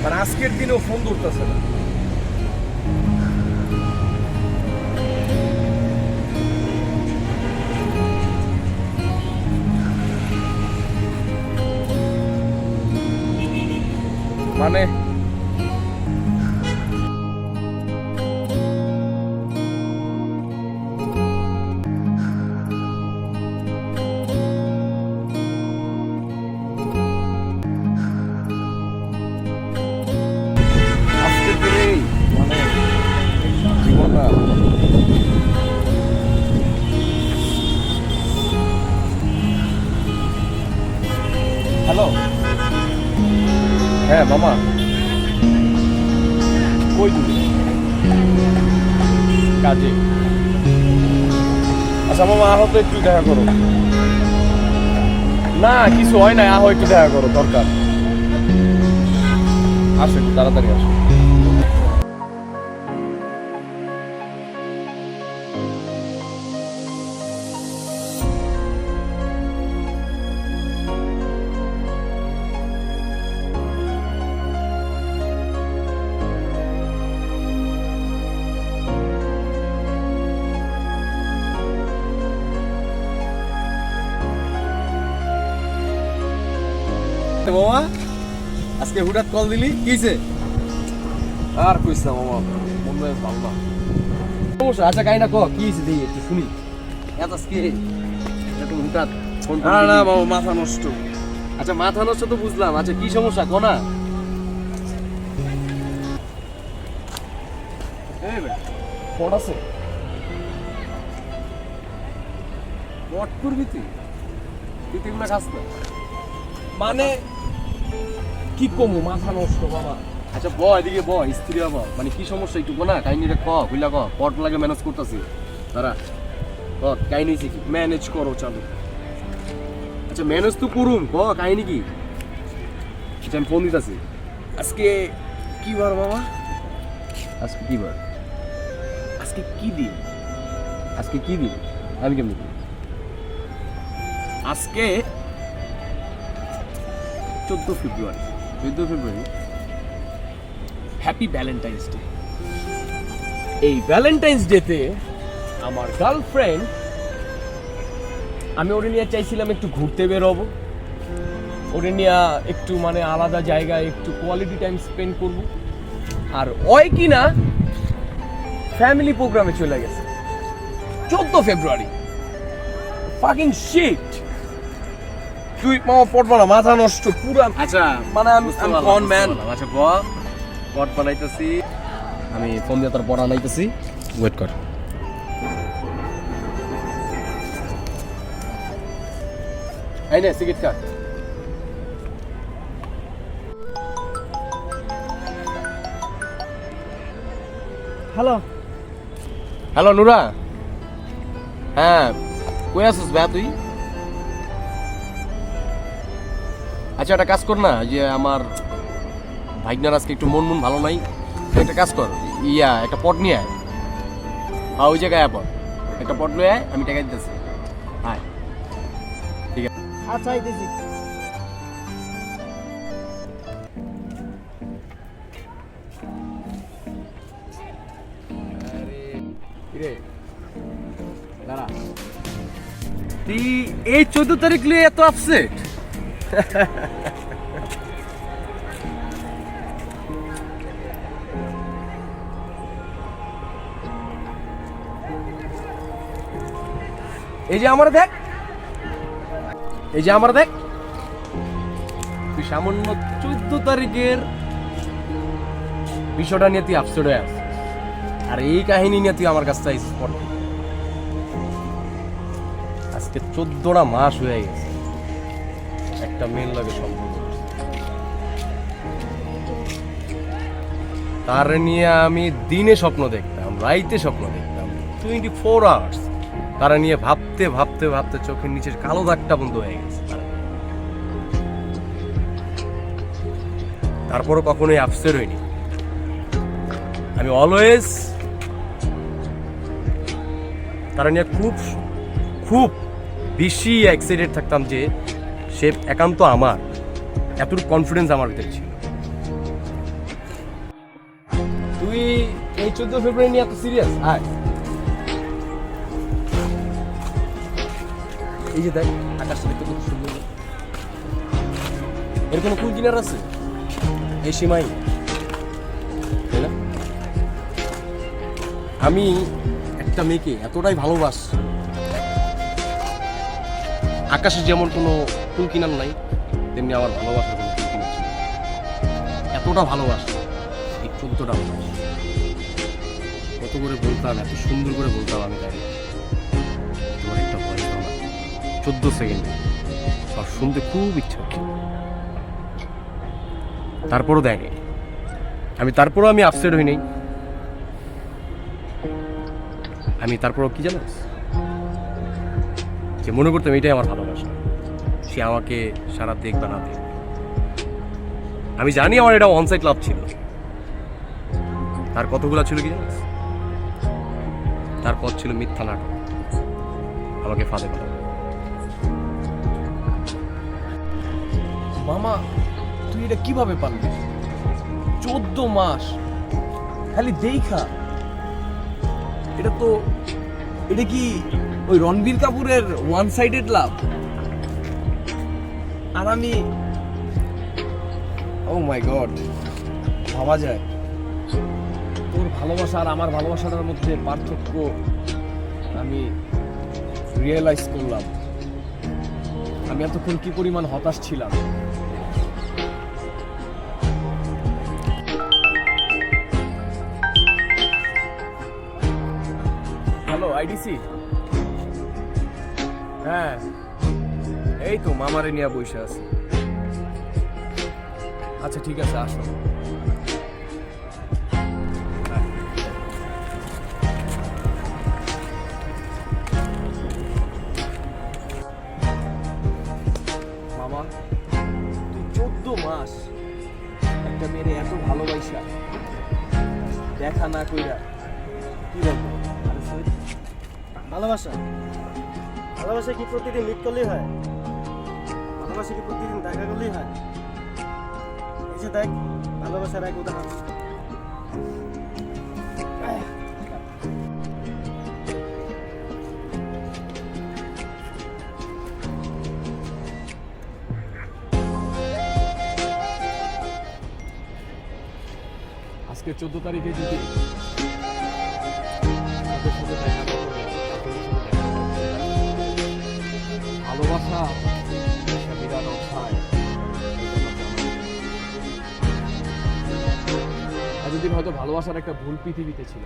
মানে আজকের দিনেও ফোন ধরতেছে না। মানে আজকের দিনেই মানে জীবনটা হ্যালো। হ্যাঁ মামা, কই তুমি? কাজে। আচ্ছা মামা, আহো তো একটু দেখা করো। না কিছু হয় না, আহো একটু দেখা করো, দরকার। আসো একটু তাড়াতাড়ি আসো। মামা, আজকে হুঠাৎ কল দিলি, কি হয়েছে? আর কইস না মামা, মন মেজাজ ভালো না। সমস্যা? আচ্ছা কাহিনা ক, কি হয়েছে দেখি একটু শুনি। আজকে এরকম হুঠাৎ ফোন? না না বাবা, মাথা নষ্ট। আচ্ছা মাথা নষ্ট তো বুঝলাম, আচ্ছা কি সমস্যা ক না। এই বেটা পট আছে, পট করবি তুই? তুই এগুলো খাস না মানে? কি কমু, মাথা নষ্ট বাবা। আচ্ছা ব এদিকে ব, স্ত্রী বাবা, মানে কি সমস্যা একটু না কাহিনীটা ক, বুঝলা ক। পট লাগে ম্যানেজ করতেছি তারা, ক কাহিনী হয়েছে কি? ম্যানেজ করো চালু। আচ্ছা ম্যানেজ তো করুম, ক কাহিনী কি? আচ্ছা আমি ফোন দিতেছি। আজকে কি বার বাবা? আজকে কি বার? আজকে কি দিন? আজকে কি দিন? আমি কেমন? আজকে 14 ফেব্রুয়ারি। 14 ফেব্রুয়ারি হ্যাপি ভ্যালেন্টাইন্স ডে। এই ভ্যালেন্টাইন্স ডেতে আমার গার্লফ্রেন্ড, আমি ওরে নিয়ে চাইছিলাম একটু ঘুরতে বেরোবো, ওরে নিয়ে একটু মানে আলাদা জায়গায় একটু কোয়ালিটি টাইম স্পেন্ড করব। আর ওই কিনা ফ্যামিলি প্রোগ্রামে চলে গেছে 14 ফেব্রুয়ারি। Fucking sheet. তুই মামা পড়বা না, মাথা নষ্ট পুরা। আচ্ছা মানে আমি ফোন ম্যান। আচ্ছা ব পট বানাইতেছি আমি, ফোন দিয়ে তোর পড়া নাইতেছি, ওয়েট কর। এই নে সিগারেট কাট। Hello hello Nura. হ্যাঁ কই আছিস ভাই তুই? আচ্ছা একটা কাজ কর না, যে আমার ভাইগনার আজকে একটু মন ভালো নাই, একটা কাজ কর, একটা পট নিয়ে আয়। হ্যাঁ ওই জায়গায় পট, একটা পট নিয়ে আয়, আমি টাকা দিতেছি। হ্যাঁ ঠিক আছে। আচ্ছা আইতেছি। তুই এই 14 তারিখ লিয়ে এত আপসেট? এই যে আমার দেখ, এই যে আমার দেখ, তুই সামান্য 14 তারিখের বিষয়টা নিয়ে তুই আপসেট হয়ে আছিস, আর এই কাহিনী নিয়ে তুই আমার কাছে চাইছিস পড়। আজকে 14টা মাস হয়ে গেছে একটা মেয়ের লাগে সম্পর্ক, তার নিয়ে আমি দিনে স্বপ্ন দেখতাম, রাইতে স্বপ্ন দেখতাম, 24 আওয়ার্স তারা নিয়ে ভাবতে ভাবতে ভাবতে চোখের নিচের কালো দাগটা বন্ধ হয়ে গেছে। তারপরও কখনোই আপসেট হয়নি। আমি অলওয়েজ তারা নিয়ে খুব খুব বেশি এক্সাইটেড থাকতাম যে সে একান্ত আমার, এতটুকু কনফিডেন্স আমার ভিতরে ছিল। এই 14 ফেব্রুয়ারি নিয়ে এত সিরিয়াস? আয়, এই যে দেখ আকাশটা দেখতে কত সুন্দর। এর কোনো কুল কিনার আছে এই সীমাই, তাই না? আমি একটা মেয়েকে এতটাই ভালোবাসি, আকাশের যেমন কোনো কুল কিনার নাই, তেমনি আমার ভালোবাসার কোনো কুল কিনার ছিল। এতটা ভালোবাসি, এই 14টা ভালোবাসি। কত করে বলতাম, এত সুন্দর করে বলতাম আমি, তাই না? তোমার একটা ভয় পাওয়া 14 সেকেন্ড আর শুনতে খুব ইচ্ছা হচ্ছে। তারপরও দেখে তারপরও আমি আপসেট হই নাই। আমি তারপরও কি জানো, যে মনে করতাম এটাই আমার ভালোবাসা, সে আমাকে সারা দেখ বা না দেখ। আমি জানি আমার এটা ওয়ান সাইড লাভ ছিল। তার কতগুলা ছিল কি জানিস? তার পথ ছিল মিথ্যা নাটক, আমাকে ফাঁদে ফেলা। মামা তুই এটা কিভাবে পারলি? 14 মাস খালি দেখা। এটা কি ওই রণবীর কাপুরের ওয়ান সাইডেড লাভ? আর আমি, ও মাই গড, ভাবা যায় তোর ভালোবাসা আর আমার ভালোবাসাটার মধ্যে পার্থক্য আমি রিয়েলাইজ করলাম। আমি এতক্ষণ কি পরিমাণ হতাশ ছিলাম। Hello IDC. হ্যাঁ এই তো মামারে নিয়ে বসে আছি। আচ্ছা ঠিক আছে, আসো। মামা তুই 14 মাস একটা মেয়ে এত ভালোবাসা দেখা না কইরা কি বলবো? ভালোবাসা ভালোবাসা কি প্রতিদিন মিট করলেই হয়? ভালোবাসা কি প্রতিদিন দেখা করলেই হয়? এই যে দেখ ভালোবাসার এক উদাহরণ। আজকে 14 তারিখে যদি ওদের সাথে দেখা করবো, ভালোবাসা একটা বিরাট অধ্যায়। এতদিন হয়তো ভালোবাসার একটা ভুল পৃথিবীতে ছিল।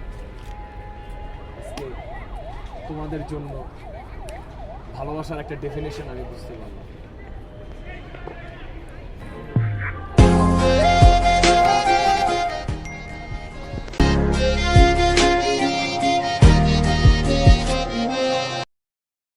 আজকে তোমাদের জন্য ভালোবাসার একটা ডেফিনেশন আমি বুঝতে পারলাম।